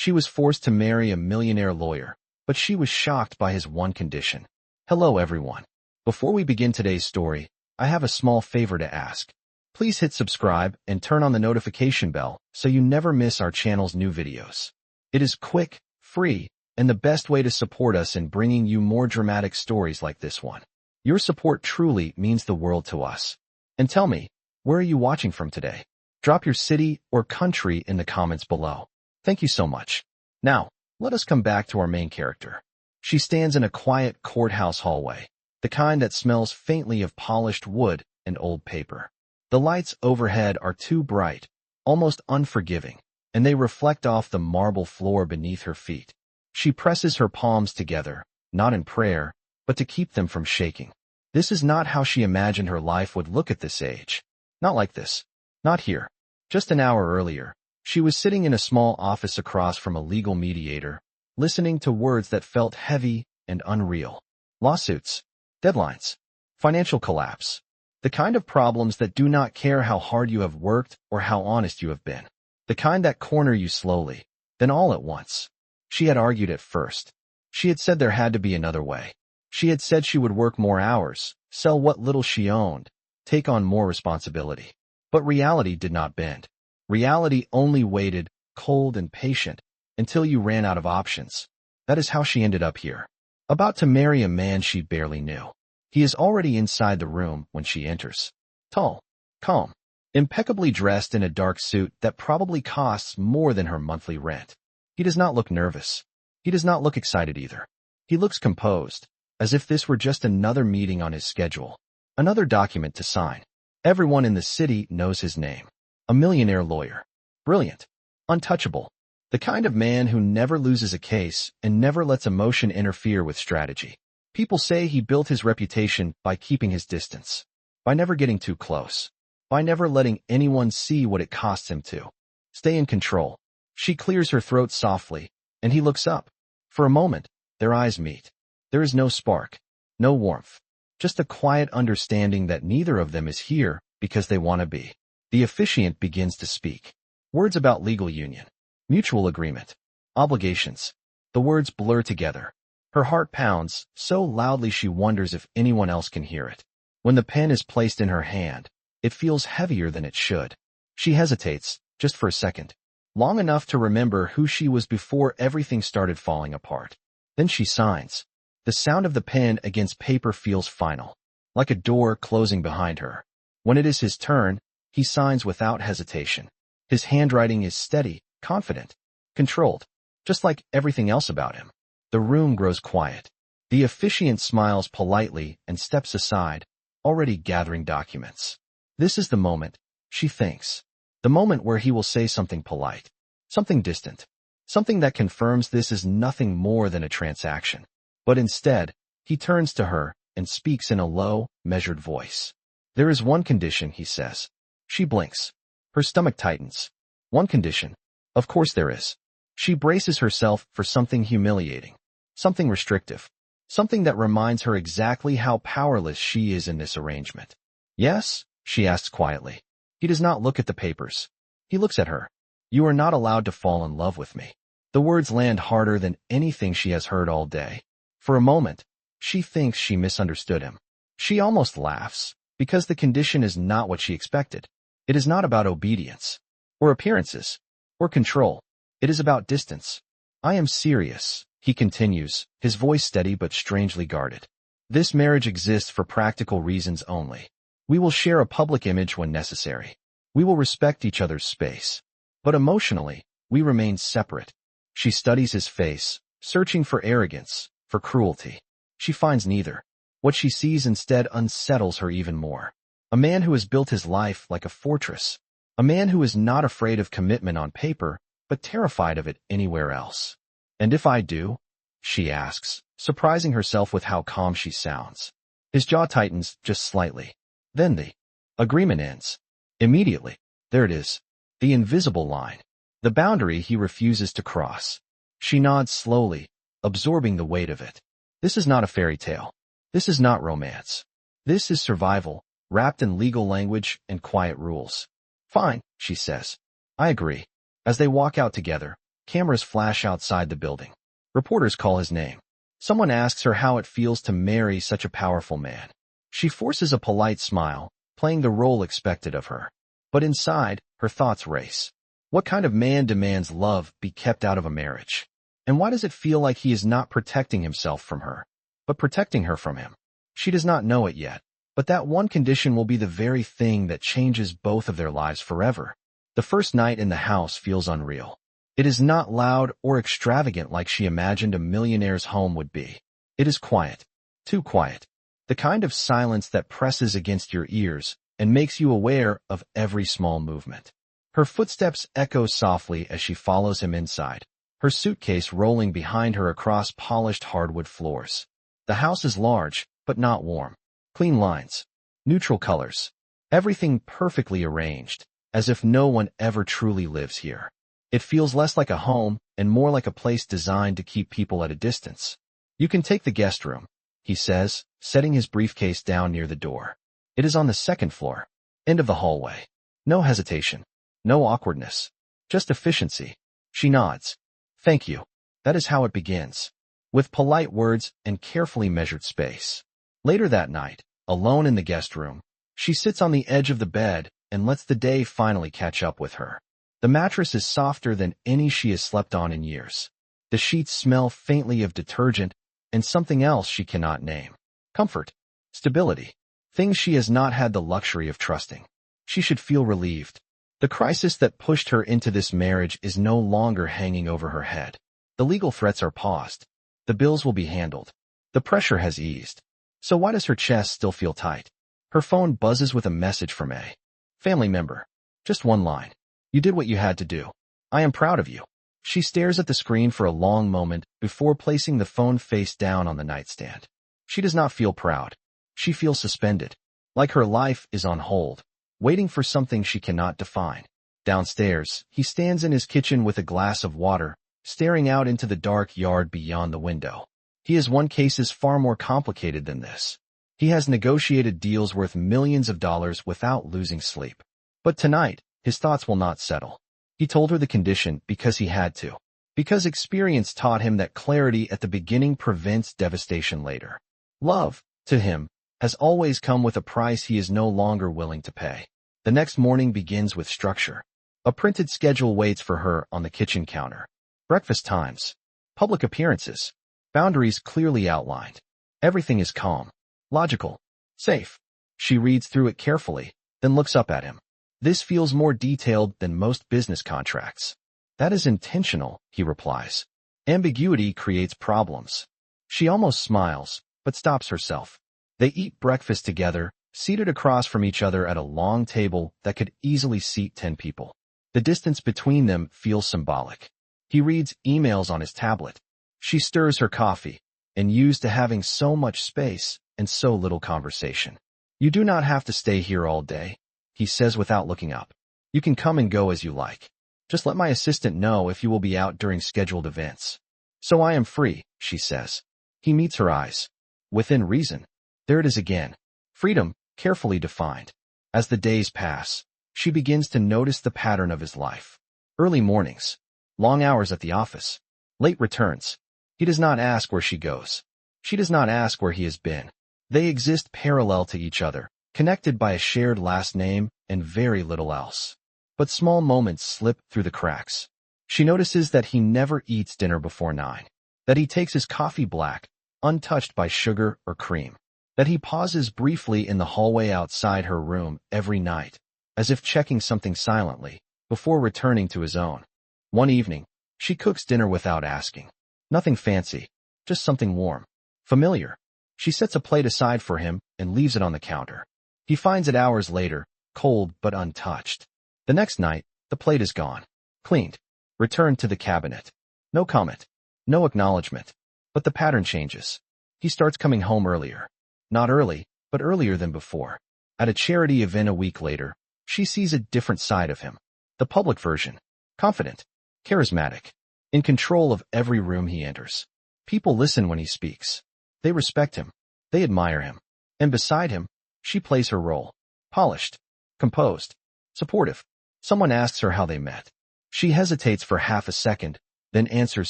She was forced to marry a millionaire lawyer, but she was shocked by his one condition. Hello everyone. Before we begin today's story, I have a small favor to ask. Please hit subscribe and turn on the notification bell so you never miss our channel's new videos. It is quick, free, and the best way to support us in bringing you more dramatic stories like this one. Your support truly means the world to us. And tell me, where are you watching from today? Drop your city or country in the comments below. Thank you so much. Now, let us come back to our main character. She stands in a quiet courthouse hallway, the kind that smells faintly of polished wood and old paper. The lights overhead are too bright, almost unforgiving, and they reflect off the marble floor beneath her feet. She presses her palms together, not in prayer, but to keep them from shaking. This is not how she imagined her life would look at this age. Not like this. Not here. Just an hour earlier, she was sitting in a small office across from a legal mediator, listening to words that felt heavy and unreal. Lawsuits, deadlines, financial collapse. The kind of problems that do not care how hard you have worked or how honest you have been. The kind that corner you slowly, then all at once. She had argued at first. She had said there had to be another way. She had said she would work more hours, sell what little she owned, take on more responsibility. But reality did not bend. Reality only waited, cold and patient, until you ran out of options. That is how she ended up here. About to marry a man she barely knew. He is already inside the room when she enters. Tall, calm, impeccably dressed in a dark suit that probably costs more than her monthly rent. He does not look nervous. He does not look excited either. He looks composed, as if this were just another meeting on his schedule, another document to sign. Everyone in the city knows his name. A millionaire lawyer. Brilliant. Untouchable. The kind of man who never loses a case and never lets emotion interfere with strategy. People say he built his reputation by keeping his distance, by never getting too close, by never letting anyone see what it costs him to. Stay in control. She clears her throat softly, and he looks up. For a moment, their eyes meet. There is no spark, no warmth, just a quiet understanding that neither of them is here because they want to be. The officiant begins to speak. Words about legal union, mutual agreement, obligations. The words blur together. Her heart pounds so loudly she wonders if anyone else can hear it. When the pen is placed in her hand, it feels heavier than it should. She hesitates, just for a second, long enough to remember who she was before everything started falling apart. Then she signs. The sound of the pen against paper feels final, like a door closing behind her. When it is his turn, he signs without hesitation. His handwriting is steady, confident, controlled, just like everything else about him. The room grows quiet. The officiant smiles politely and steps aside, already gathering documents. This is the moment, she thinks. The moment where he will say something polite, something distant, something that confirms this is nothing more than a transaction. But instead, he turns to her and speaks in a low, measured voice. There is one condition, he says. She blinks. Her stomach tightens. One condition. Of course there is. She braces herself for something humiliating. Something restrictive. Something that reminds her exactly how powerless she is in this arrangement. Yes? She asks quietly. He does not look at the papers. He looks at her. You are not allowed to fall in love with me. The words land harder than anything she has heard all day. For a moment, she thinks she misunderstood him. She almost laughs, because the condition is not what she expected. It is not about obedience, or appearances, or control. It is about distance. I am serious, he continues, his voice steady but strangely guarded. This marriage exists for practical reasons only. We will share a public image when necessary. We will respect each other's space. But emotionally, we remain separate. She studies his face, searching for arrogance, for cruelty. She finds neither. What she sees instead unsettles her even more. A man who has built his life like a fortress. A man who is not afraid of commitment on paper, but terrified of it anywhere else. And if I do? She asks, surprising herself with how calm she sounds. His jaw tightens just slightly. Then the agreement ends. Immediately. There it is. The invisible line. The boundary he refuses to cross. She nods slowly, absorbing the weight of it. This is not a fairy tale. This is not romance. This is survival, wrapped in legal language and quiet rules. Fine, she says. I agree. As they walk out together, Cameras flash outside the building. Reporters call his name. Someone asks her how it feels to marry such a powerful man. She forces a polite smile, playing the role expected of her. But inside, her thoughts race. What kind of man demands love be kept out of a marriage? And why does it feel like he is not protecting himself from her, but protecting her from him? She does not know it yet, but that one condition will be the very thing that changes both of their lives forever. The first night in the house feels unreal. It is not loud or extravagant like she imagined a millionaire's home would be. It is quiet. Too quiet. The kind of silence that presses against your ears and makes you aware of every small movement. Her footsteps echo softly as she follows him inside, her suitcase rolling behind her across polished hardwood floors. The house is large, but not warm. Clean lines. Neutral colors. Everything perfectly arranged, as if no one ever truly lives here. It feels less like a home and more like a place designed to keep people at a distance. You can take the guest room, he says, setting his briefcase down near the door. It is on the second floor. End of the hallway. No hesitation. No awkwardness. Just efficiency. She nods. Thank you. That is how it begins. With polite words and carefully measured space. Later that night, alone in the guest room, she sits on the edge of the bed and lets the day finally catch up with her. The mattress is softer than any she has slept on in years. The sheets smell faintly of detergent and something else she cannot name. Comfort. Stability. Things she has not had the luxury of trusting. She should feel relieved. The crisis that pushed her into this marriage is no longer hanging over her head. The legal threats are paused. The bills will be handled. The pressure has eased. So why does her chest still feel tight? Her phone buzzes with a message from a family member. Just one line. You did what you had to do. I am proud of you. She stares at the screen for a long moment before placing the phone face down on the nightstand. She does not feel proud. She feels suspended. Like her life is on hold, waiting for something she cannot define. Downstairs, he stands in his kitchen with a glass of water, staring out into the dark yard beyond the window. He has won cases far more complicated than this. He has negotiated deals worth millions of dollars without losing sleep. But tonight, his thoughts will not settle. He told her the condition because he had to. Because experience taught him that clarity at the beginning prevents devastation later. Love, to him, has always come with a price he is no longer willing to pay. The next morning begins with structure. A printed schedule waits for her on the kitchen counter. Breakfast times. Public appearances. Boundaries clearly outlined. Everything is calm. Logical. Safe. She reads through it carefully, then looks up at him. This feels more detailed than most business contracts. That is intentional, he replies. Ambiguity creates problems. She almost smiles, but stops herself. They eat breakfast together, seated across from each other at a long table that could easily seat 10 people. The distance between them feels symbolic. He reads emails on his tablet. She stirs her coffee, and used to having so much space and so little conversation. You do not have to stay here all day, he says without looking up. You can come and go as you like. Just let my assistant know if you will be out during scheduled events. So I am free, she says. He meets her eyes. Within reason. There it is again. Freedom, carefully defined. As the days pass, she begins to notice the pattern of his life. Early mornings. Long hours at the office. Late returns. He does not ask where she goes. She does not ask where he has been. They exist parallel to each other, connected by a shared last name and very little else. But small moments slip through the cracks. She notices that he never eats dinner before 9. That he takes his coffee black, untouched by sugar or cream. That he pauses briefly in the hallway outside her room every night, as if checking something silently, before returning to his own. One evening, she cooks dinner without asking. Nothing fancy, just something warm. Familiar. She sets a plate aside for him and leaves it on the counter. He finds it hours later, cold but untouched. The next night, the plate is gone. Cleaned. Returned to the cabinet. No comment. No acknowledgement. But the pattern changes. He starts coming home earlier. Not early, but earlier than before. At a charity event a week later, she sees a different side of him. The public version. Confident. Charismatic. In control of every room he enters. People listen when he speaks. They respect him. They admire him. And beside him, she plays her role. Polished. Composed. Supportive. Someone asks her how they met. She hesitates for half a second, then answers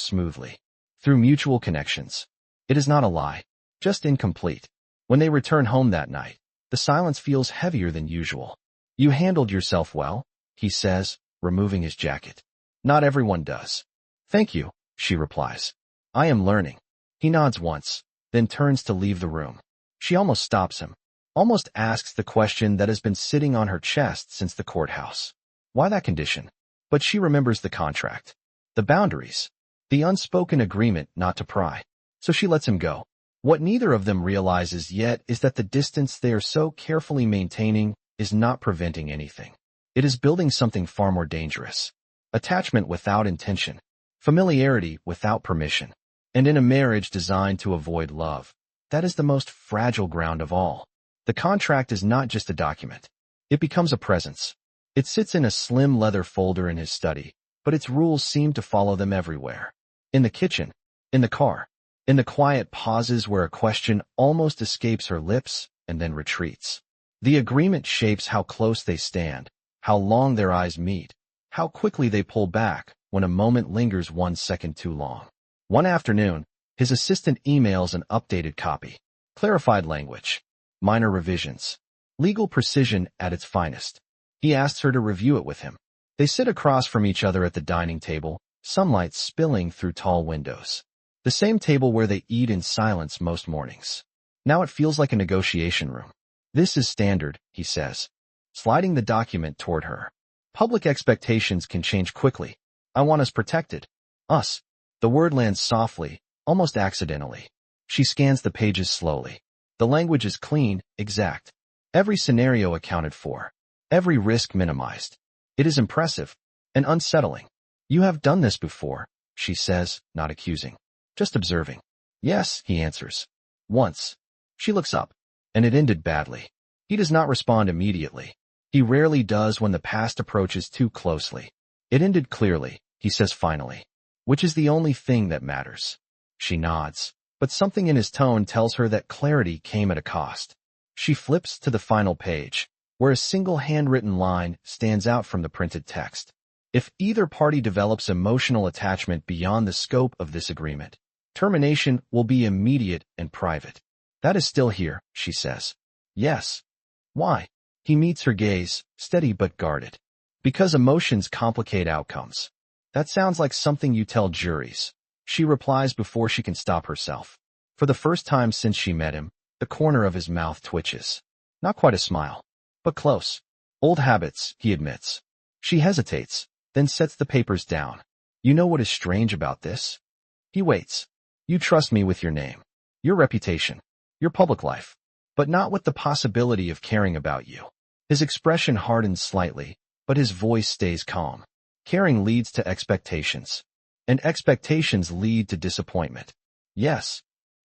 smoothly. Through mutual connections. It is not a lie, just incomplete. When they return home that night, the silence feels heavier than usual. You handled yourself well, he says, removing his jacket. Not everyone does. Thank you, she replies. I am learning. He nods once, then turns to leave the room. She almost stops him, almost asks the question that has been sitting on her chest since the courthouse. Why that condition? But she remembers the contract, the boundaries, the unspoken agreement not to pry. So she lets him go. What neither of them realizes yet is that the distance they are so carefully maintaining is not preventing anything. It is building something far more dangerous. Attachment without intention. Familiarity without permission. And in a marriage designed to avoid love, that is the most fragile ground of all. The contract is not just a document. It becomes a presence. It sits in a slim leather folder in his study, but its rules seem to follow them everywhere. In the kitchen, in the car, in the quiet pauses where a question almost escapes her lips and then retreats. The agreement shapes how close they stand, how long their eyes meet, how quickly they pull back when a moment lingers 1 second too long. One afternoon, his assistant emails an updated copy. Clarified language. Minor revisions. Legal precision at its finest. He asks her to review it with him. They sit across from each other at the dining table, sunlight spilling through tall windows. The same table where they eat in silence most mornings. Now it feels like a negotiation room. This is standard, he says, sliding the document toward her. Public expectations can change quickly. I want us protected. Us. The word lands softly, almost accidentally. She scans the pages slowly. The language is clean, exact. Every scenario accounted for. Every risk minimized. It is impressive and unsettling. You have done this before, she says, not accusing. Just observing. Yes, he answers. Once. She looks up, and it ended badly. He does not respond immediately. He rarely does when the past approaches too closely. It ended clearly, he says finally. Which is the only thing that matters. She nods, but something in his tone tells her that clarity came at a cost. She flips to the final page, where a single handwritten line stands out from the printed text. If either party develops emotional attachment beyond the scope of this agreement, termination will be immediate and private. That is still here, she says. Yes. Why? He meets her gaze, steady but guarded. Because emotions complicate outcomes. That sounds like something you tell juries. She replies before she can stop herself. For the first time since she met him, the corner of his mouth twitches. Not quite a smile, but close. Old habits, he admits. She hesitates, then sets the papers down. You know what is strange about this? He waits. You trust me with your name, your reputation, your public life, but not with the possibility of caring about you. His expression hardens slightly, but his voice stays calm. Caring leads to expectations, and expectations lead to disappointment. Yes.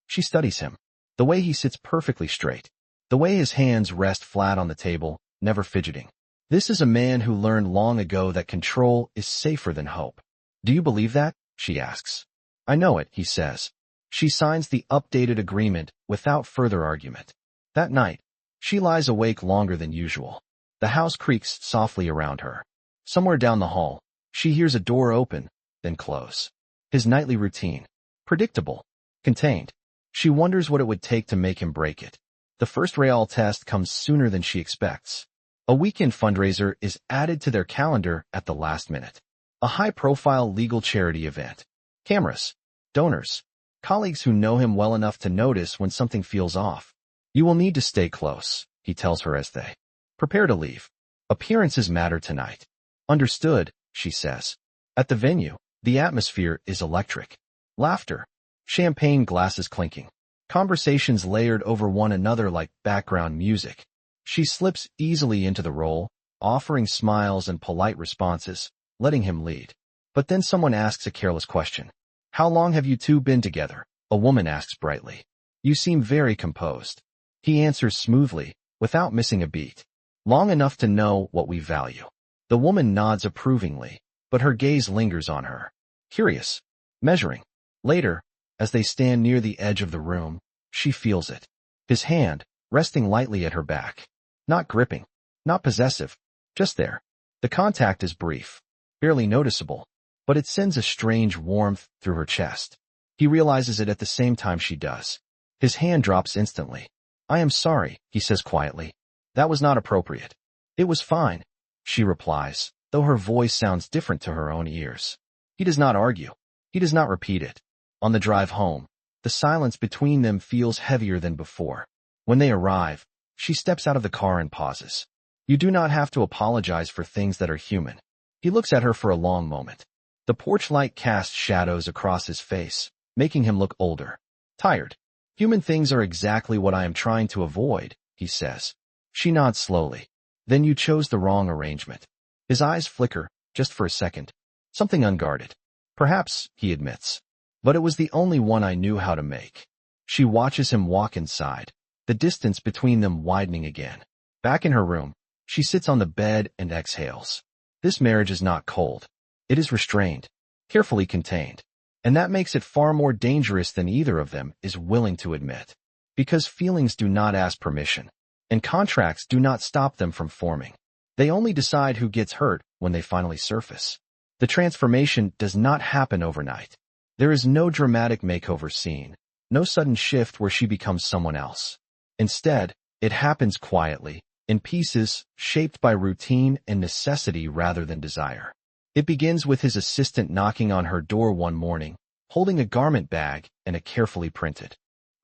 She studies him. The way he sits perfectly straight. The way his hands rest flat on the table, never fidgeting. This is a man who learned long ago that control is safer than hope. Do you believe that? She asks. I know it, he says. She signs the updated agreement without further argument. That night, she lies awake longer than usual. The house creaks softly around her. Somewhere down the hall, she hears a door open, then close. His nightly routine. Predictable. Contained. She wonders what it would take to make him break it. The first real test comes sooner than she expects. A weekend fundraiser is added to their calendar at the last minute. A high-profile legal charity event. Cameras. Donors. Colleagues who know him well enough to notice when something feels off. You will need to stay close, he tells her as they prepare to leave. Appearances matter tonight. Understood, she says. At the venue, the atmosphere is electric. Laughter. Champagne glasses clinking. Conversations layered over one another like background music. She slips easily into the role, offering smiles and polite responses, letting him lead. But then someone asks a careless question. How long have you two been together? A woman asks brightly. You seem very composed. He answers smoothly, without missing a beat. Long enough to know what we value. The woman nods approvingly, but her gaze lingers on her. Curious. Measuring. Later, as they stand near the edge of the room, she feels it. His hand, resting lightly at her back. Not gripping. Not possessive. Just there. The contact is brief. Barely noticeable. but it sends a strange warmth through her chest. He realizes it at the same time she does. His hand drops instantly. "I am sorry," he says quietly. "That was not appropriate." "It was fine," she replies, though her voice sounds different to her own ears. He does not argue. He does not repeat it. On the drive home, the silence between them feels heavier than before. When they arrive, she steps out of the car and pauses. "You do not have to apologize for things that are human." He looks at her for a long moment. The porch light casts shadows across his face, making him look older, tired. "Human things are exactly what I am trying to avoid," he says. She nods slowly. "Then you chose the wrong arrangement." His eyes flicker, just for a second. "Something unguarded." "Perhaps," he admits. "But it was the only one I knew how to make." She watches him walk inside, the distance between them widening again. Back in her room, she sits on the bed and exhales. This marriage is not cold. It is restrained, carefully contained. And that makes it far more dangerous than either of them is willing to admit. Because feelings do not ask permission, and contracts do not stop them from forming. They only decide who gets hurt when they finally surface. The transformation does not happen overnight. There is no dramatic makeover scene, no sudden shift where she becomes someone else. Instead, it happens quietly, in pieces, shaped by routine and necessity rather than desire. It begins with his assistant knocking on her door one morning, holding a garment bag and a carefully printed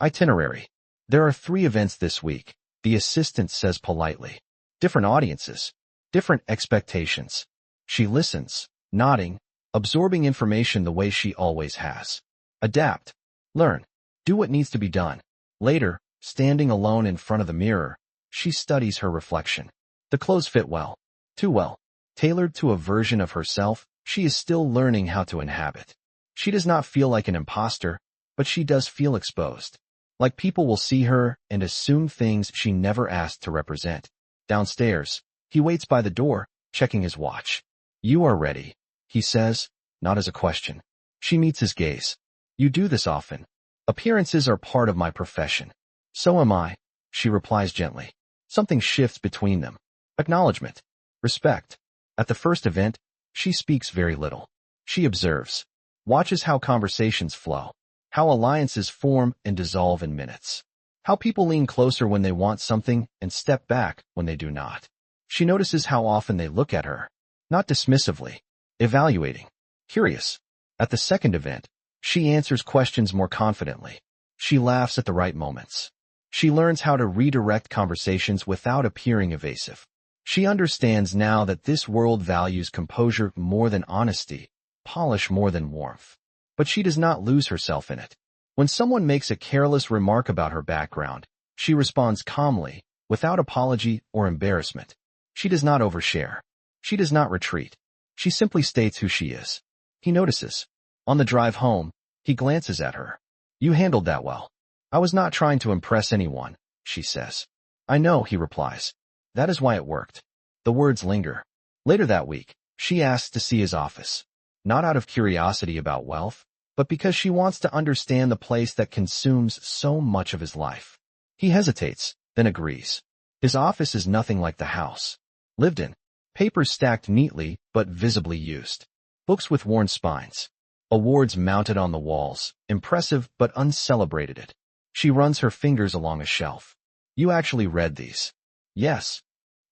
itinerary. "There are 3 events this week," the assistant says politely. "Different audiences, different expectations." She listens, nodding, absorbing information the way she always has. Adapt, learn, do what needs to be done. Later, standing alone in front of the mirror, she studies her reflection. The clothes fit well, too well. Tailored to a version of herself she is still learning how to inhabit. She does not feel like an imposter, but she does feel exposed. Like people will see her and assume things she never asked to represent. Downstairs, he waits by the door, checking his watch. "You are ready," he says, not as a question. She meets his gaze. "You do this often." "Appearances are part of my profession." "So am I," she replies gently. Something shifts between them. Acknowledgement. Respect. At the first event, she speaks very little. She observes, watches how conversations flow, how alliances form and dissolve in minutes, how people lean closer when they want something and step back when they do not. She notices how often they look at her, not dismissively, evaluating, curious. At the second event, she answers questions more confidently. She laughs at the right moments. She learns how to redirect conversations without appearing evasive. She understands now that this world values composure more than honesty, polish more than warmth. But she does not lose herself in it. When someone makes a careless remark about her background, she responds calmly, without apology or embarrassment. She does not overshare. She does not retreat. She simply states who she is. He notices. On the drive home, he glances at her. "You handled that well." "I was not trying to impress anyone," she says. "I know," he replies. "That is why it worked." The words linger. Later that week, she asks to see his office. Not out of curiosity about wealth, but because she wants to understand the place that consumes so much of his life. He hesitates, then agrees. His office is nothing like the house. Lived in. Papers stacked neatly, but visibly used. Books with worn spines. Awards mounted on the walls, impressive but uncelebrated. She runs her fingers along a shelf. "You actually read these?" "Yes."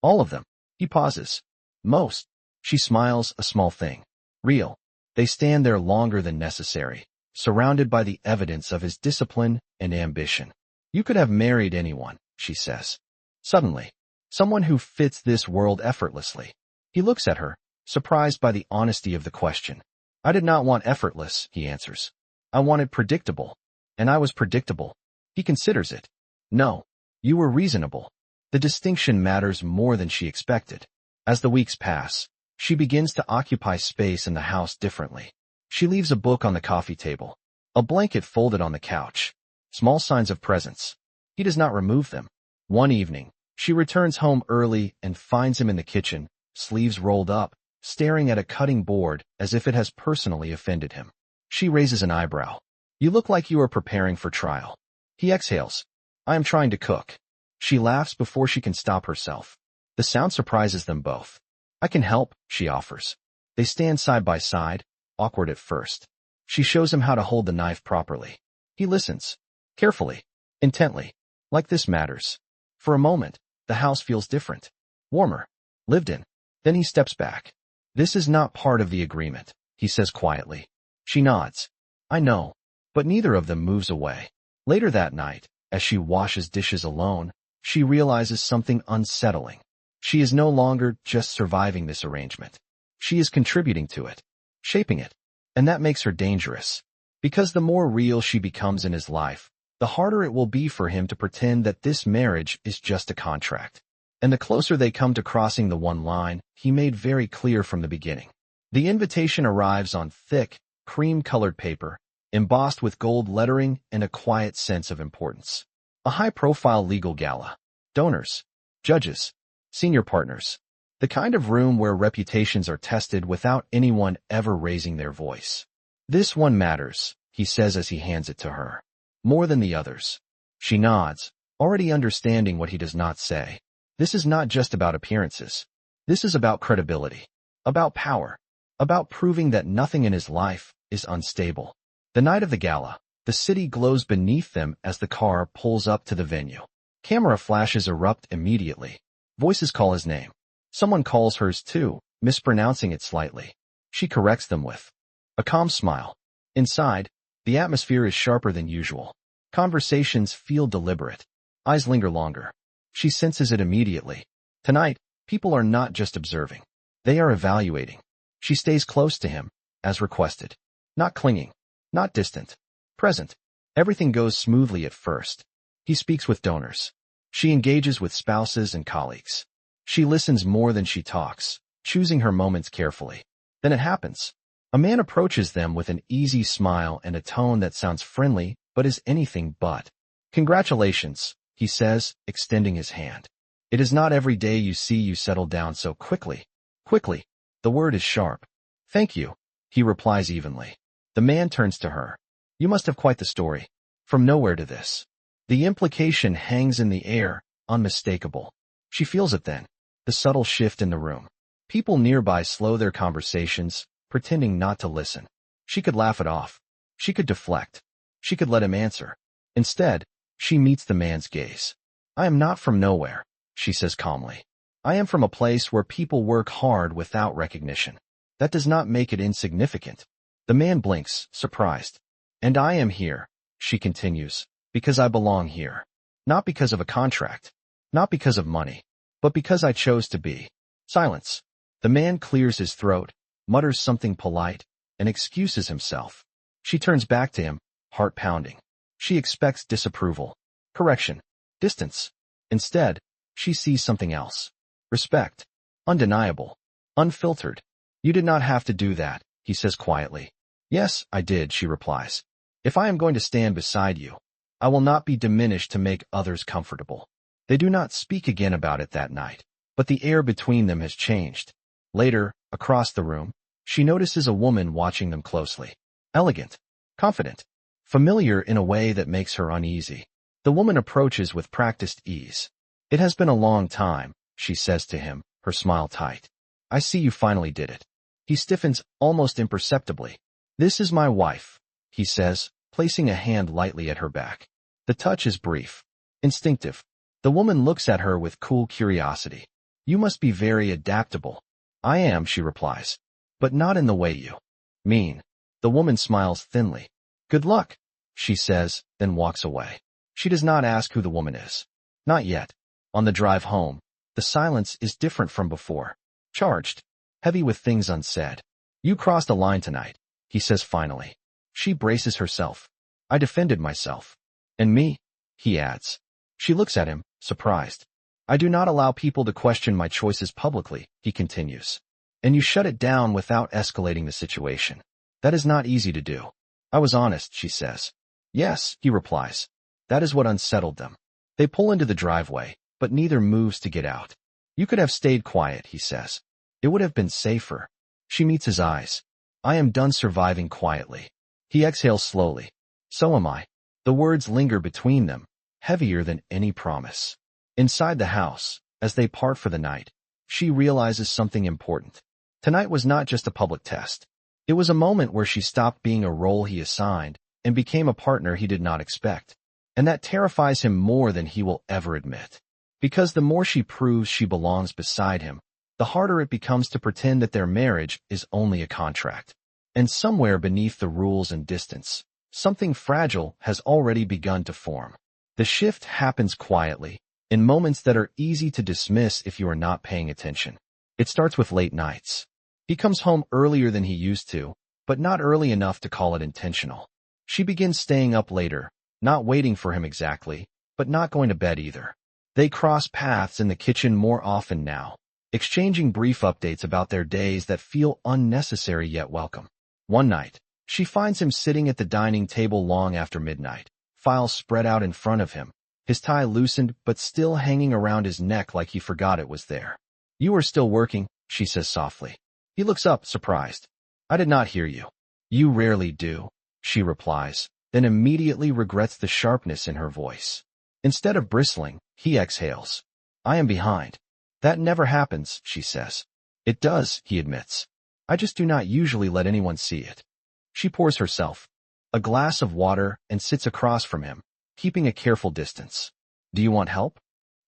"All of them." He pauses. "Most." She smiles, a small thing. "Real." They stand there longer than necessary, surrounded by the evidence of his discipline and ambition. "You could have married anyone," she says. Suddenly, someone who fits this world effortlessly. He looks at her, surprised by the honesty of the question. "I did not want effortless," he answers. "I wanted predictable. And I was predictable." He considers it. "No, you were reasonable." The distinction matters more than she expected. As the weeks pass, she begins to occupy space in the house differently. She leaves a book on the coffee table, a blanket folded on the couch. Small signs of presence. He does not remove them. One evening, she returns home early and finds him in the kitchen, sleeves rolled up, staring at a cutting board as if it has personally offended him. She raises an eyebrow. "You look like you are preparing for trial." He exhales. "I am trying to cook." She laughs before she can stop herself. The sound surprises them both. "I can help," she offers. They stand side by side, awkward at first. She shows him how to hold the knife properly. He listens. Carefully. Intently. Like this matters. For a moment, the house feels different. Warmer. Lived in. Then he steps back. This is not part of the agreement, he says quietly. She nods. I know. But neither of them moves away. Later that night, as she washes dishes alone, she realizes something unsettling. She is no longer just surviving this arrangement. She is contributing to it, shaping it. And that makes her dangerous. Because the more real she becomes in his life, the harder it will be for him to pretend that this marriage is just a contract. And the closer they come to crossing the one line he made very clear from the beginning. The invitation arrives on thick, cream-colored paper, embossed with gold lettering and a quiet sense of importance. A high-profile legal gala. Donors. Judges. Senior partners. The kind of room where reputations are tested without anyone ever raising their voice. This one matters, he says as he hands it to her. More than the others. She nods, already understanding what he does not say. This is not just about appearances. This is about credibility. About power. About proving that nothing in his life is unstable. The night of the gala, the city glows beneath them as the car pulls up to the venue. Camera flashes erupt immediately. Voices call his name. Someone calls hers too, mispronouncing it slightly. She corrects them with a calm smile. Inside, the atmosphere is sharper than usual. Conversations feel deliberate. Eyes linger longer. She senses it immediately. Tonight, people are not just observing. They are evaluating. She stays close to him, as requested. Not clinging. Not distant. Present. Everything goes smoothly at first. He speaks with donors. She engages with spouses and colleagues. She listens more than she talks, choosing her moments carefully. Then it happens. A man approaches them with an easy smile and a tone that sounds friendly, but is anything but. Congratulations, he says, extending his hand. It is not every day you see you settle down so quickly. Quickly. The word is sharp. Thank you, he replies evenly. The man turns to her. You must have quite the story. From nowhere to this. The implication hangs in the air, unmistakable. She feels it then. The subtle shift in the room. People nearby slow their conversations, pretending not to listen. She could laugh it off. She could deflect. She could let him answer. Instead, she meets the man's gaze. I am not from nowhere, she says calmly. I am from a place where people work hard without recognition. That does not make it insignificant. The man blinks, surprised. And I am here, she continues, because I belong here. Not because of a contract. Not because of money. But because I chose to be. Silence. The man clears his throat, mutters something polite, and excuses himself. She turns back to him, heart pounding. She expects disapproval. Correction. Distance. Instead, she sees something else. Respect. Undeniable. Unfiltered. You did not have to do that, he says quietly. Yes, I did, she replies. If I am going to stand beside you, I will not be diminished to make others comfortable. They do not speak again about it that night, but the air between them has changed. Later, across the room, she notices a woman watching them closely. Elegant. Confident. Familiar in a way that makes her uneasy. The woman approaches with practiced ease. It has been a long time, she says to him, her smile tight. I see you finally did it. He stiffens almost imperceptibly. This is my wife, he says, placing a hand lightly at her back. The touch is brief. Instinctive. The woman looks at her with cool curiosity. You must be very adaptable. I am, she replies. But not in the way you mean. The woman smiles thinly. Good luck, she says, then walks away. She does not ask who the woman is. Not yet. On the drive home, the silence is different from before. Charged. Heavy with things unsaid. You crossed a line tonight, he says finally. She braces herself. I defended myself. And me? He adds. She looks at him, surprised. I do not allow people to question my choices publicly, he continues. And you shut it down without escalating the situation. That is not easy to do. I was honest, she says. Yes, he replies. That is what unsettled them. They pull into the driveway, but neither moves to get out. You could have stayed quiet, he says. It would have been safer. She meets his eyes. I am done surviving quietly. He exhales slowly. So am I. The words linger between them, heavier than any promise. Inside the house, as they part for the night, she realizes something important. Tonight was not just a public test. It was a moment where she stopped being a role he assigned and became a partner he did not expect. And that terrifies him more than he will ever admit. Because the more she proves she belongs beside him, the harder it becomes to pretend that their marriage is only a contract. And somewhere beneath the rules and distance, something fragile has already begun to form. The shift happens quietly, in moments that are easy to dismiss if you are not paying attention. It starts with late nights. He comes home earlier than he used to, but not early enough to call it intentional. She begins staying up later, not waiting for him exactly, but not going to bed either. They cross paths in the kitchen more often now, exchanging brief updates about their days that feel unnecessary yet welcome. One night, she finds him sitting at the dining table long after midnight, files spread out in front of him, his tie loosened but still hanging around his neck like he forgot it was there. "You are still working," she says softly. He looks up, surprised. "I did not hear you." "You rarely do," she replies, then immediately regrets the sharpness in her voice. Instead of bristling, he exhales. "I am behind." "That never happens," she says. "It does," he admits. "I just do not usually let anyone see it." She pours herself a glass of water and sits across from him, keeping a careful distance. "Do you want help?"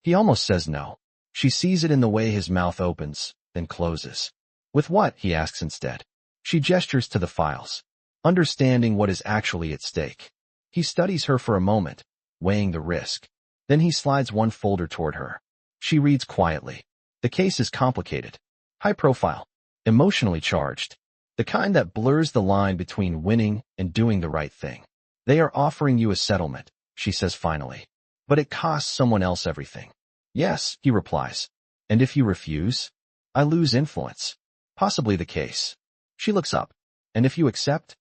He almost says no. She sees it in the way his mouth opens, then closes. "With what?" he asks instead. She gestures to the files, understanding what is actually at stake. He studies her for a moment, weighing the risk. Then he slides one folder toward her. She reads quietly. The case is complicated, high profile, emotionally charged, the kind that blurs the line between winning and doing the right thing. "They are offering you a settlement," she says finally. "But it costs someone else everything." "Yes," he replies. "And if you refuse?" "I lose influence." "Possibly the case." She looks up. "And if you accept?"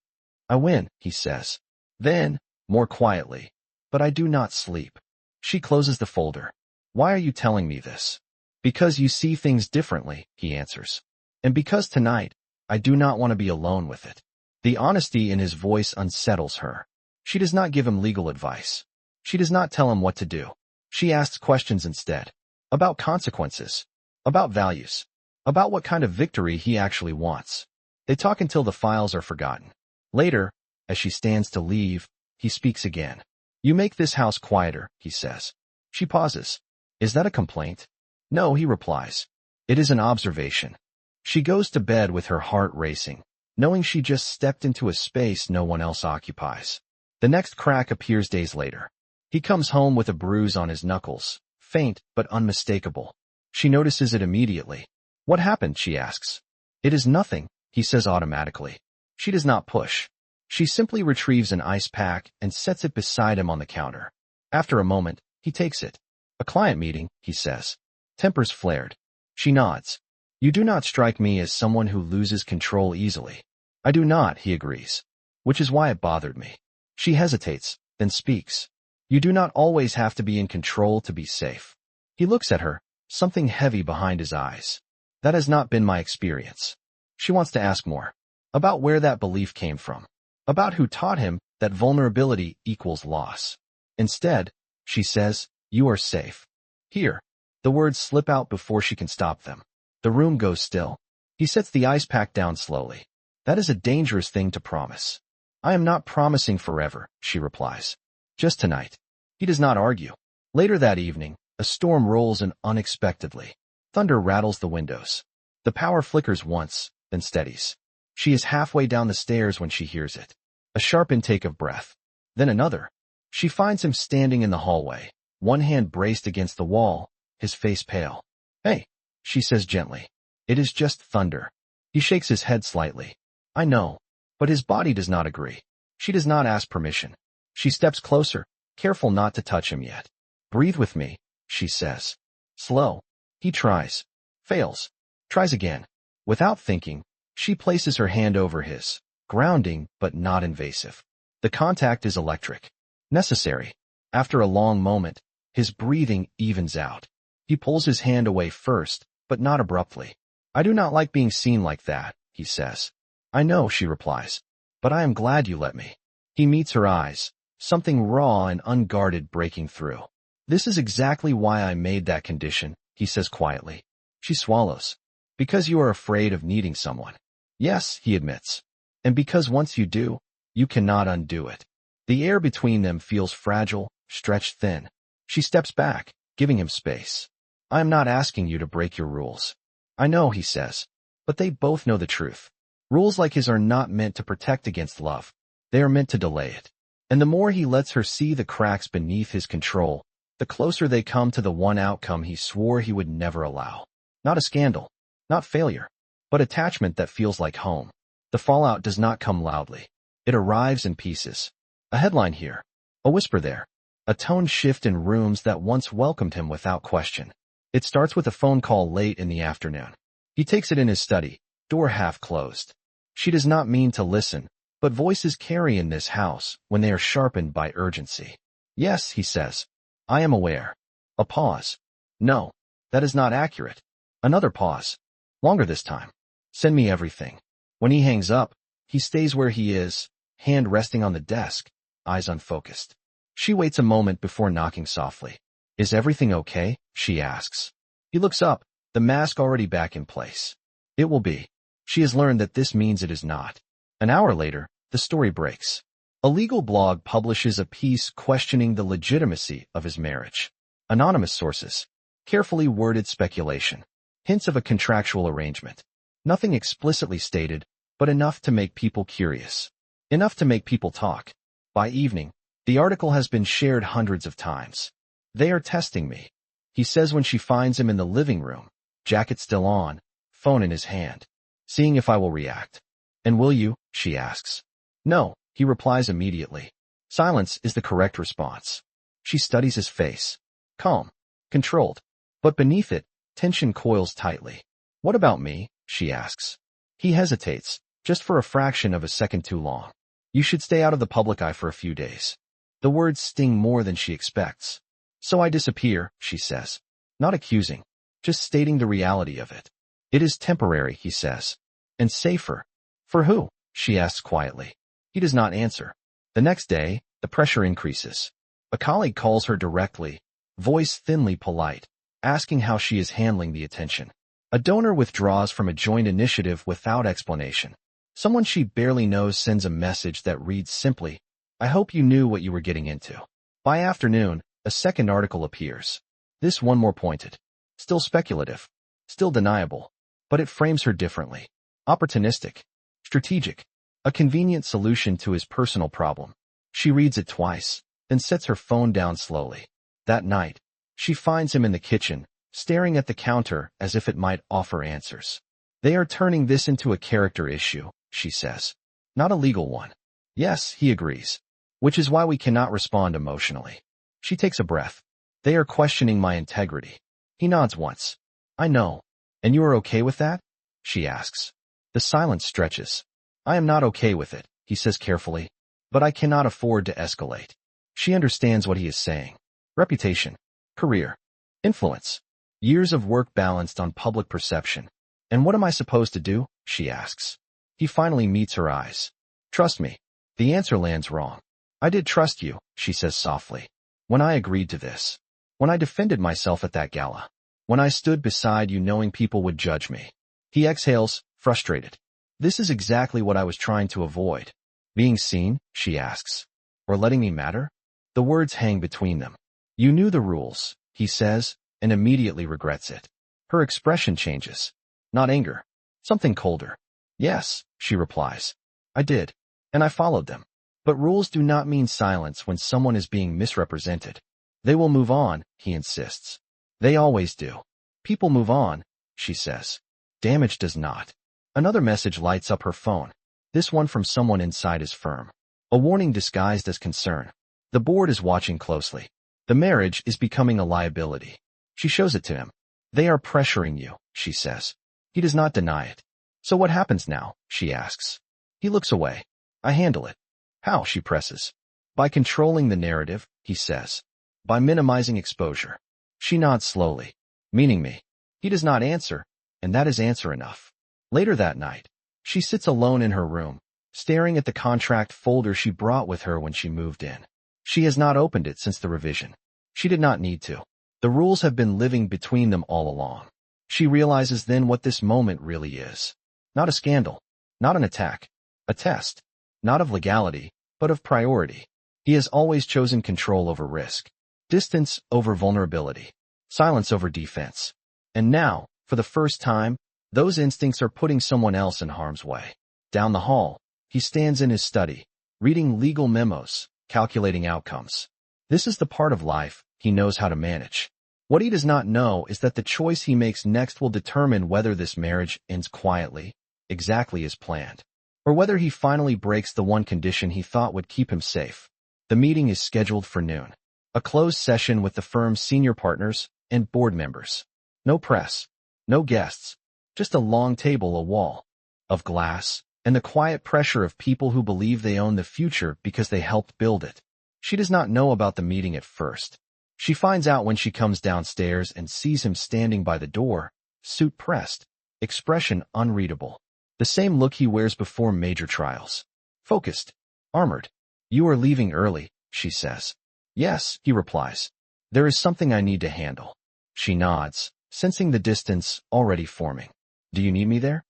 "I win," he says. Then, more quietly, "But I do not sleep." She closes the folder. "Why are you telling me this?" "Because you see things differently," he answers. "And because tonight, I do not want to be alone with it." The honesty in his voice unsettles her. She does not give him legal advice. She does not tell him what to do. She asks questions instead. About consequences. About values. About what kind of victory he actually wants. They talk until the files are forgotten. Later, as she stands to leave, he speaks again. "You make this house quieter," he says. She pauses. "Is that a complaint?" "No," he replies. "It is an observation." She goes to bed with her heart racing, knowing she just stepped into a space no one else occupies. The next crack appears days later. He comes home with a bruise on his knuckles, faint but unmistakable. She notices it immediately. "What happened?" she asks. "It is nothing," he says automatically. She does not push. She simply retrieves an ice pack and sets it beside him on the counter. After a moment, he takes it. "A client meeting," he says. Tempers flared. She nods. "You do not strike me as someone who loses control easily." "I do not," he agrees. "Which is why it bothered me." She hesitates, then speaks. "You do not always have to be in control to be safe." He looks at her, something heavy behind his eyes. "That has not been my experience." She wants to ask more. About where that belief came from. About who taught him that vulnerability equals loss. Instead, she says, "You are safe." "Here." The words slip out before she can stop them. The room goes still. He sets the ice pack down slowly. "That is a dangerous thing to promise." "I am not promising forever," she replies. "Just tonight." He does not argue. Later that evening, a storm rolls in unexpectedly. Thunder rattles the windows. The power flickers once, then steadies. She is halfway down the stairs when she hears it. A sharp intake of breath. Then another. She finds him standing in the hallway, one hand braced against the wall, his face pale. "Hey," she says gently. "It is just thunder." He shakes his head slightly. "I know." But his body does not agree. She does not ask permission. She steps closer, careful not to touch him yet. "Breathe with me," she says. Slow. He tries. Fails. Tries again. Without thinking, she places her hand over his, grounding but not invasive. The contact is electric. Necessary. After a long moment, his breathing evens out. He pulls his hand away first, but not abruptly. "I do not like being seen like that," he says. "I know," she replies. "But I am glad you let me." He meets her eyes, something raw and unguarded breaking through. "This is exactly why I made that condition," he says quietly. She swallows. "Because you are afraid of needing someone." "Yes," he admits. And because once you do, you cannot undo it. The air between them feels fragile, stretched thin. She steps back, giving him space. I am not asking you to break your rules. I know, he says. But they both know the truth. Rules like his are not meant to protect against love. They are meant to delay it. And the more he lets her see the cracks beneath his control, the closer they come to the one outcome he swore he would never allow. Not a scandal, not failure, but attachment that feels like home. The fallout does not come loudly. It arrives in pieces. A headline here, a whisper there, a tone shift in rooms that once welcomed him without question. It starts with a phone call late in the afternoon. He takes it in his study, door half closed. She does not mean to listen, but voices carry in this house when they are sharpened by urgency. Yes, he says. I am aware. A pause. No, that is not accurate. Another pause. Longer this time. Send me everything. When he hangs up, he stays where he is, hand resting on the desk, eyes unfocused. She waits a moment before knocking softly. Is everything okay? She asks. He looks up, the mask already back in place. It will be. She has learned that this means it is not. An hour later, the story breaks. A legal blog publishes a piece questioning the legitimacy of his marriage. Anonymous sources. Carefully worded speculation. Hints of a contractual arrangement. Nothing explicitly stated, but enough to make people curious. Enough to make people talk. By evening, the article has been shared hundreds of times. They are testing me, he says when she finds him in the living room, jacket still on, phone in his hand. Seeing if I will react. And will you? She asks. No, he replies immediately. Silence is the correct response. She studies his face. Calm. Controlled. But beneath it, tension coils tightly. What about me? She asks. He hesitates, just for a fraction of a second too long. You should stay out of the public eye for a few days. The words sting more than she expects. So I disappear, she says. Not accusing. Just stating the reality of it. It is temporary, he says. And safer. For who? She asks quietly. He does not answer. The next day, the pressure increases. A colleague calls her directly, voice thinly polite, asking how she is handling the attention. A donor withdraws from a joint initiative without explanation. Someone she barely knows sends a message that reads simply, I hope you knew what you were getting into. By afternoon, a second article appears. This one more pointed. Still speculative. Still deniable. But it frames her differently. Opportunistic. Strategic. A convenient solution to his personal problem. She reads it twice, then sets her phone down slowly. That night, she finds him in the kitchen, staring at the counter as if it might offer answers. They are turning this into a character issue, she says. Not a legal one. Yes, he agrees. Which is why we cannot respond emotionally. She takes a breath. They are questioning my integrity. He nods once. I know. And you are okay with that? She asks. The silence stretches. I am not okay with it, he says carefully. But I cannot afford to escalate. She understands what he is saying. Reputation. Career. Influence. Years of work balanced on public perception. And what am I supposed to do? She asks. He finally meets her eyes. Trust me. The answer lands wrong. I did trust you, she says softly. When I agreed to this. When I defended myself at that gala. When I stood beside you knowing people would judge me. He exhales, frustrated. This is exactly what I was trying to avoid. Being seen, she asks. Or letting me matter? The words hang between them. You knew the rules, he says, and immediately regrets it. Her expression changes. Not anger. Something colder. Yes, she replies. I did. And I followed them. But rules do not mean silence when someone is being misrepresented. They will move on, he insists. They always do. People move on, she says. Damage does not. Another message lights up her phone. This one from someone inside his firm. A warning disguised as concern. The board is watching closely. The marriage is becoming a liability. She shows it to him. They are pressuring you, she says. He does not deny it. So what happens now? She asks. He looks away. I handle it. How? She presses. By controlling the narrative, he says. By minimizing exposure. She nods slowly. Meaning me. He does not answer, and that is answer enough. Later that night, she sits alone in her room, staring at the contract folder she brought with her when she moved in. She has not opened it since the revision. She did not need to. The rules have been living between them all along. She realizes then what this moment really is. Not a scandal. Not an attack. A test, not of legality, but of priority. He has always chosen control over risk, distance over vulnerability, silence over defense. And now, for the first time, those instincts are putting someone else in harm's way. Down the hall, he stands in his study, reading legal memos, calculating outcomes. This is the part of life he knows how to manage. What he does not know is that the choice he makes next will determine whether this marriage ends quietly, exactly as planned, or whether he finally breaks the one condition he thought would keep him safe. The meeting is scheduled for noon. A closed session with the firm's senior partners and board members. No press, no guests, just a long table, a wall of glass, and the quiet pressure of people who believe they own the future because they helped build it. She does not know about the meeting at first. She finds out when she comes downstairs and sees him standing by the door, suit pressed, expression unreadable. The same look he wears before major trials. Focused, armored. "You are leaving early," she says. "Yes," he replies. "There is something I need to handle." She nods, sensing the distance already forming. "Do you need me there?"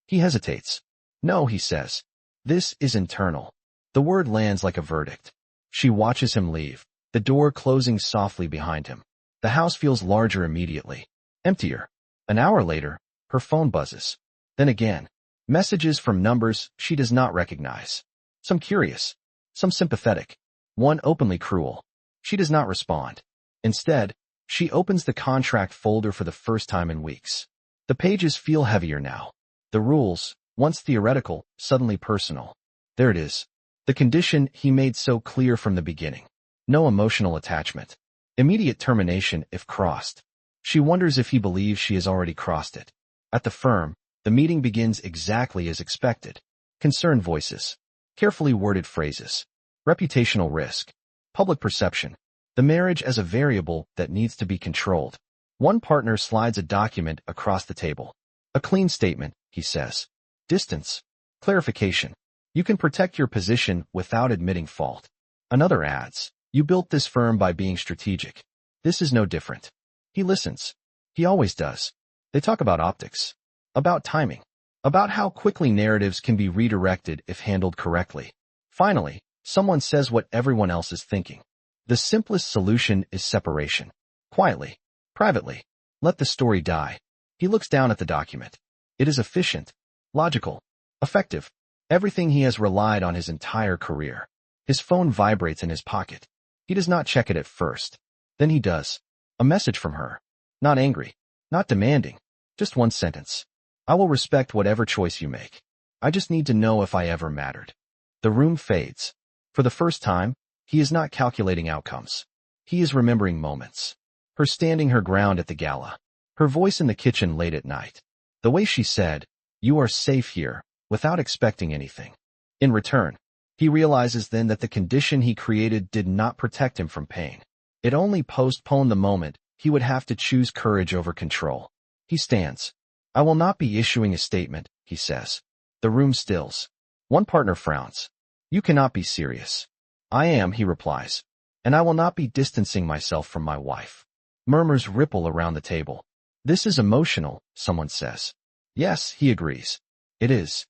He hesitates. "No," he says. "This is internal." The word lands like a verdict. She watches him leave, the door closing softly behind him. The house feels larger immediately, emptier. An hour later, her phone buzzes. Then again, messages from numbers she does not recognize. Some curious, some sympathetic, one openly cruel. She does not respond. Instead, she opens the contract folder for the first time in weeks. The pages feel heavier now. The rules, once theoretical, suddenly personal. There it is. The condition he made so clear from the beginning. No emotional attachment. Immediate termination if crossed. She wonders if he believes she has already crossed it. At the firm, the meeting begins exactly as expected. Concerned voices. Carefully worded phrases. Reputational risk. Public perception. The marriage as a variable that needs to be controlled. One partner slides a document across the table. "A clean statement," he says. "Distance. Clarification. You can protect your position without admitting fault." Another adds, "You built this firm by being strategic. This is no different." He listens. He always does. They talk about optics. About timing. About how quickly narratives can be redirected if handled correctly. Finally, someone says what everyone else is thinking. The simplest solution is separation. Quietly. Privately. Let the story die. He looks down at the document. It is efficient. Logical. Effective. Everything he has relied on his entire career. His phone vibrates in his pocket. He does not check it at first. Then he does. A message from her. Not angry. Not demanding. Just one sentence. "I will respect whatever choice you make. I just need to know if I ever mattered." The room fades. For the first time, he is not calculating outcomes. He is remembering moments. Her standing her ground at the gala. Her voice in the kitchen late at night. The way she said, "You are safe here," without expecting anything. In return, he realizes then that the condition he created did not protect him from pain. It only postponed the moment he would have to choose courage over control. He stands. "I will not be issuing a statement," he says. The room stills. One partner frowns. "You cannot be serious." "I am," he replies. "And I will not be distancing myself from my wife." Murmurs ripple around the table. "This is emotional," someone says. "Yes," he agrees. "It is."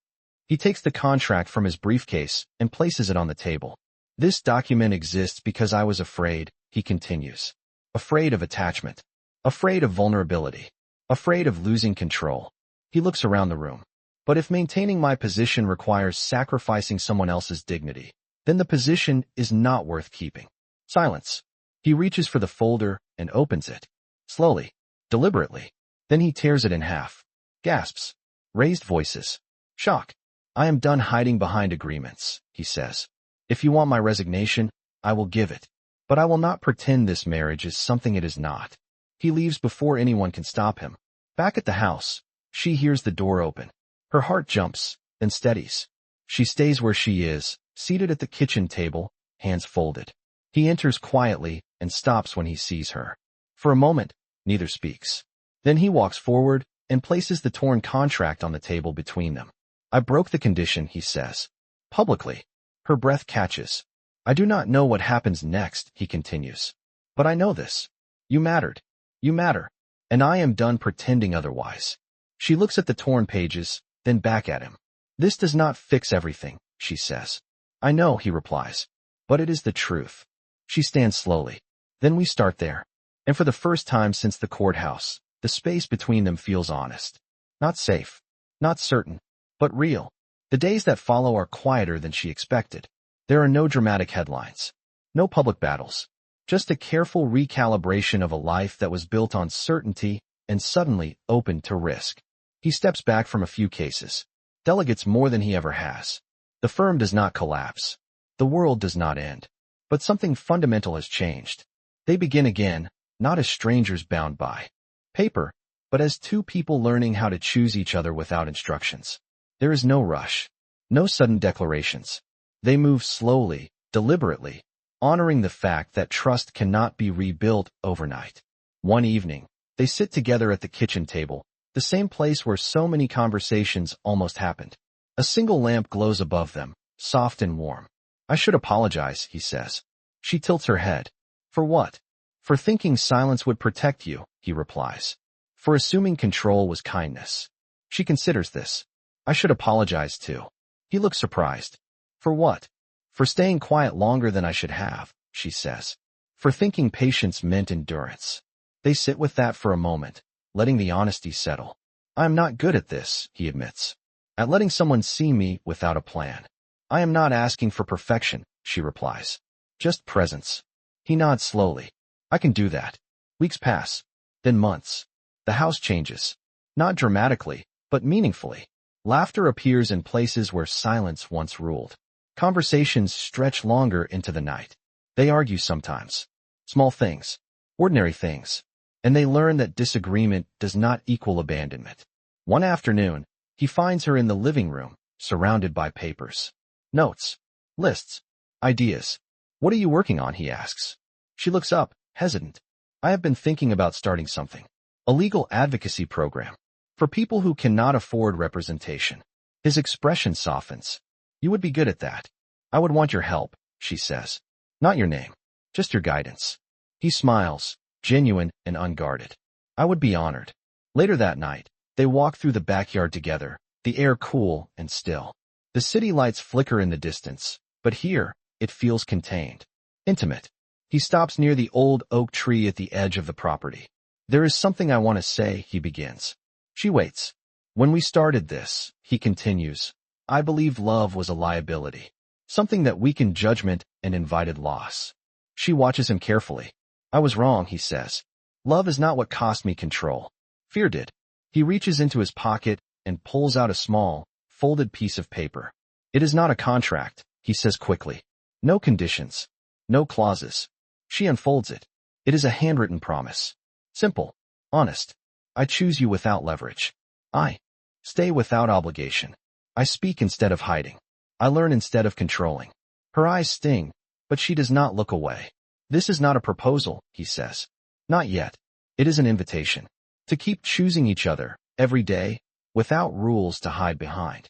He takes the contract from his briefcase and places it on the table. "This document exists because I was afraid," he continues. Afraid of attachment. Afraid of vulnerability. Afraid of losing control. He looks around the room. "But if maintaining my position requires sacrificing someone else's dignity, then the position is not worth keeping." Silence. He reaches for the folder and opens it. Slowly. Deliberately. Then he tears it in half. Gasps. Raised voices. Shock. "I am done hiding behind agreements," he says. "If you want my resignation, I will give it. But I will not pretend this marriage is something it is not." He leaves before anyone can stop him. Back at the house, she hears the door open. Her heart jumps, then steadies. She stays where she is, seated at the kitchen table, hands folded. He enters quietly and stops when he sees her. For a moment, neither speaks. Then he walks forward and places the torn contract on the table between them. "I broke the condition," he says. Publicly. Her breath catches. "I do not know what happens next," he continues. "But I know this. You mattered. You matter. And I am done pretending otherwise." She looks at the torn pages, then back at him. This does not fix everything, she says. I know, he replies. But it is the truth. She stands slowly. Then we start there. And for the first time since the courthouse, the space between them feels honest. Not safe. Not certain. But real. The days that follow are quieter than she expected. There are no dramatic headlines. No public battles. Just a careful recalibration of a life that was built on certainty and suddenly open to risk. He steps back from a few cases. Delegates more than he ever has. The firm does not collapse. The world does not end. But something fundamental has changed. They begin again, not as strangers bound by paper, but as two people learning how to choose each other without instructions. There is no rush. No sudden declarations. They move slowly, deliberately, honoring the fact that trust cannot be rebuilt overnight. One evening, they sit together at the kitchen table, the same place where so many conversations almost happened. A single lamp glows above them, soft and warm. I should apologize, he says. She tilts her head. For what? For thinking silence would protect you, he replies. For assuming control was kindness. She considers this. I should apologize too. He looks surprised. For what? For staying quiet longer than I should have, she says. For thinking patience meant endurance. They sit with that for a moment, letting the honesty settle. I am not good at this, he admits. At letting someone see me without a plan. I am not asking for perfection, she replies. Just presence. He nods slowly. I can do that. Weeks pass. Then months. The house changes. Not dramatically, but meaningfully. Laughter appears in places where silence once ruled. Conversations stretch longer into the night. They argue sometimes. Small things. Ordinary things. And they learn that disagreement does not equal abandonment. One afternoon, he finds her in the living room, surrounded by papers. Notes. Lists. Ideas. What are you working on, he asks. She looks up, hesitant. I have been thinking about starting something. A legal advocacy program. For people who cannot afford representation. His expression softens. You would be good at that. I would want your help, she says. Not your name. Just your guidance. He smiles, genuine and unguarded. I would be honored. Later that night, they walk through the backyard together, the air cool and still. The city lights flicker in the distance, but here, it feels contained. Intimate. He stops near the old oak tree at the edge of the property. There is something I want to say, he begins. She waits. When we started this, he continues, I believed love was a liability. Something that weakened judgment and invited loss. She watches him carefully. I was wrong, he says. Love is not what cost me control. Fear did. He reaches into his pocket and pulls out a small, folded piece of paper. It is not a contract, he says quickly. No conditions. No clauses. She unfolds it. It is a handwritten promise. Simple. Honest. I choose you without leverage. I stay without obligation. I speak instead of hiding. I learn instead of controlling. Her eyes sting, but she does not look away. This is not a proposal, he says. Not yet. It is an invitation. To keep choosing each other, every day, without rules to hide behind.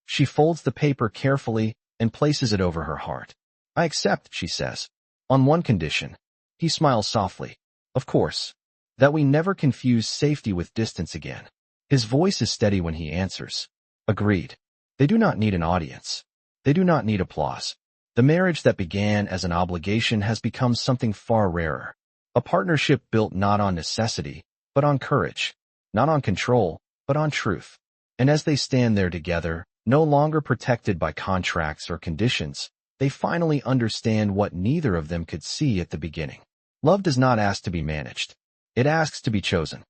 She folds the paper carefully and places it over her heart. I accept, she says. On one condition. He smiles softly. Of course. That we never confuse safety with distance again. His voice is steady when he answers. Agreed. They do not need an audience. They do not need applause. The marriage that began as an obligation has become something far rarer. A partnership built not on necessity, but on courage. Not on control, but on truth. And as they stand there together, no longer protected by contracts or conditions, they finally understand what neither of them could see at the beginning. Love does not ask to be managed. It asks to be chosen.